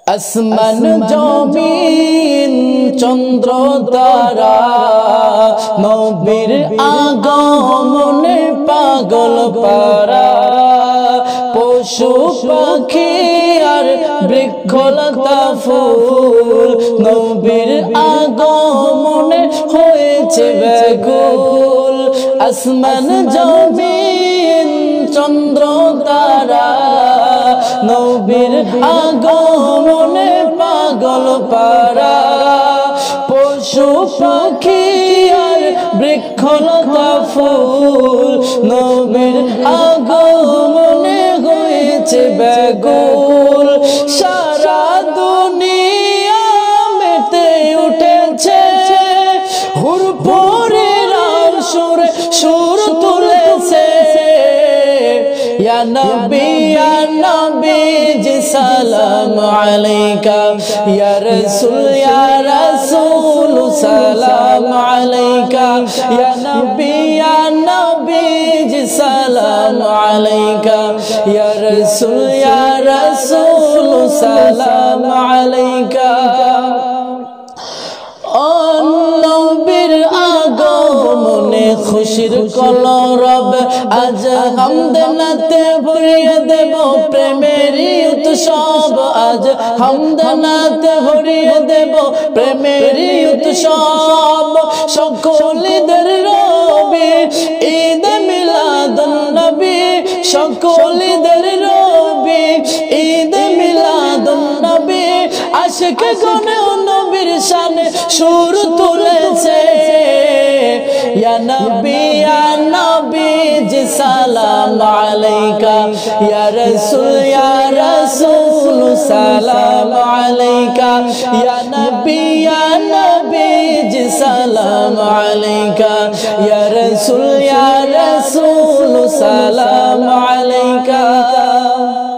আসমান জমিন চন্দ্র তারা নবীর আগমনে পাগল পারা পশু পাখি আর বৃক্ষলতা ফুল নবীর আগমনে হয়েছে ব্যাকুল আসমান জমিন চন্দ্র তারা নবীর আগমনে পাগল পারা পশু পাখি আর বৃক্ষলতা ফুল নবীর আগমনে হয়েছে ব্যাকুল সারা দুনিয়া মেতে উঠেছে হুরপুরের সুরে সুর তুলেছে ইয়া নবী জি সালাম আলাইকা ইয়া রাসূল সালাম আলাইকা ইয়া নবী জি সালাম আলাইকা ইয়া রাসূল সালাম আলাইকা নবীর আগমনে খুশির কলরব আজ হামদনাতে ভরিয়ে দেব প্রেমের উৎসব আজ হামদনাতে ভরিয়ে দেব প্রেমের উৎসব সকলদের রবি ঈদ মিলাদুন নবী সকলদের রবি ঈদ মিলাদুন নবী আশিক গণ নবীর শানে সুর তুলেছে ইয়া নবী জি সালাম আলাইকা ইয়া রাসূল সালাম আলাইকা ইয়া নবী জি সালাম আলাইকা ইয়া রাসূল সালাম আলাইকা